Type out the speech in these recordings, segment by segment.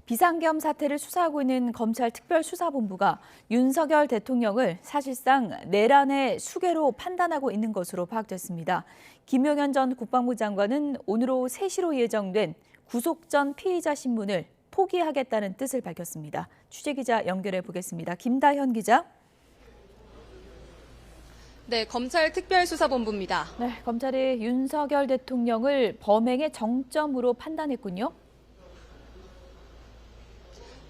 비상겸 사태를 수사하고 있는 검찰특별수사본부가 윤석열 대통령을 사실상 내란의 수괴로 판단하고 있는 것으로 파악됐습니다. 김용현 전 국방부 장관은 오늘 오후 3시로 예정된 구속 전 피의자 신문을 포기하겠다는 뜻을 밝혔습니다. 취재기자 연결해 보겠습니다. 김다현 기자. 네, 검찰특별수사본부입니다. 네, 검찰이 윤석열 대통령을 범행의 정점으로 판단했군요.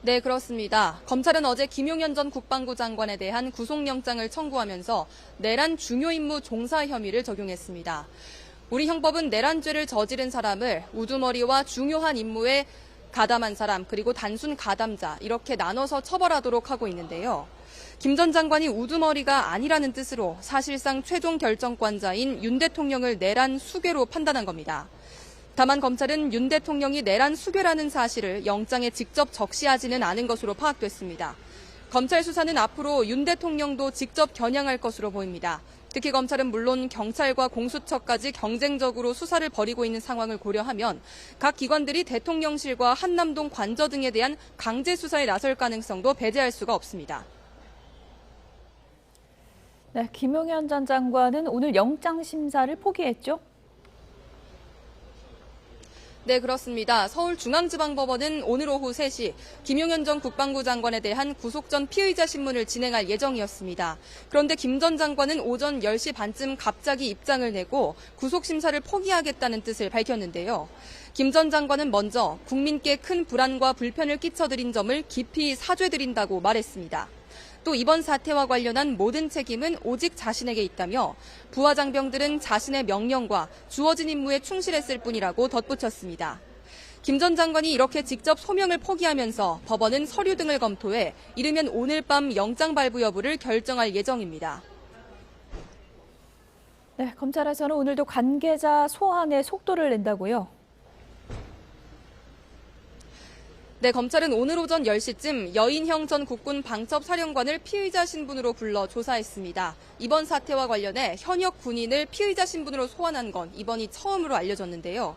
네, 그렇습니다. 검찰은 어제 김용현 전 국방부 장관에 대한 구속영장을 청구하면서 내란 중요임무 종사 혐의를 적용했습니다. 우리 형법은 내란죄를 저지른 사람을 우두머리와 중요한 임무에 가담한 사람 그리고 단순 가담자 이렇게 나눠서 처벌하도록 하고 있는데요. 김 전 장관이 우두머리가 아니라는 뜻으로 사실상 최종 결정권자인 윤 대통령을 내란 수괴로 판단한 겁니다. 다만 검찰은 윤 대통령이 내란 수괴라는 사실을 영장에 직접 적시하지는 않은 것으로 파악됐습니다. 검찰 수사는 앞으로 윤 대통령도 직접 겨냥할 것으로 보입니다. 특히 검찰은 물론 경찰과 공수처까지 경쟁적으로 수사를 벌이고 있는 상황을 고려하면 각 기관들이 대통령실과 한남동 관저 등에 대한 강제 수사에 나설 가능성도 배제할 수가 없습니다. 네, 김용현 전 장관은 오늘 영장 심사를 포기했죠? 네, 그렇습니다. 서울중앙지방법원은 오늘 오후 3시 김용현 전 국방부 장관에 대한 구속 전 피의자 신문을 진행할 예정이었습니다. 그런데 김 전 장관은 오전 10시 반쯤 갑자기 입장을 내고 구속심사를 포기하겠다는 뜻을 밝혔는데요. 김 전 장관은 먼저 국민께 큰 불안과 불편을 끼쳐드린 점을 깊이 사죄드린다고 말했습니다. 또 이번 사태와 관련한 모든 책임은 오직 자신에게 있다며 부하 장병들은 자신의 명령과 주어진 임무에 충실했을 뿐이라고 덧붙였습니다. 김 전 장관이 이렇게 직접 소명을 포기하면서 법원은 서류 등을 검토해 이르면 오늘 밤 영장 발부 여부를 결정할 예정입니다. 네, 검찰에서는 오늘도 관계자 소환에 속도를 낸다고요? 네, 검찰은 오늘 오전 10시쯤 여인형 전 국군 방첩사령관을 피의자 신분으로 불러 조사했습니다. 이번 사태와 관련해 현역 군인을 피의자 신분으로 소환한 건 이번이 처음으로 알려졌는데요.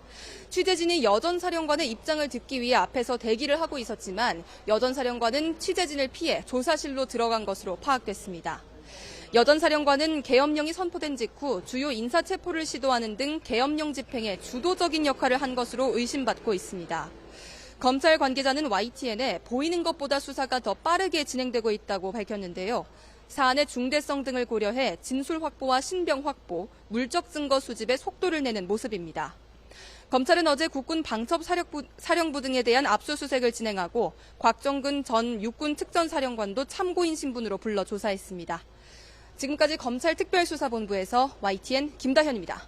취재진이 여 전 사령관의 입장을 듣기 위해 앞에서 대기를 하고 있었지만 여 전 사령관은 취재진을 피해 조사실로 들어간 것으로 파악됐습니다. 여 전 사령관은 계엄령이 선포된 직후 주요 인사체포를 시도하는 등 계엄령 집행에 주도적인 역할을 한 것으로 의심받고 있습니다. 검찰 관계자는 YTN에 보이는 것보다 수사가 더 빠르게 진행되고 있다고 밝혔는데요. 사안의 중대성 등을 고려해 진술 확보와 신병 확보, 물적 증거 수집에 속도를 내는 모습입니다. 검찰은 어제 국군 방첩사령부 등에 대한 압수수색을 진행하고 곽정근 전 육군 특전사령관도 참고인 신분으로 불러 조사했습니다. 지금까지 검찰특별수사본부에서 YTN 김다현입니다.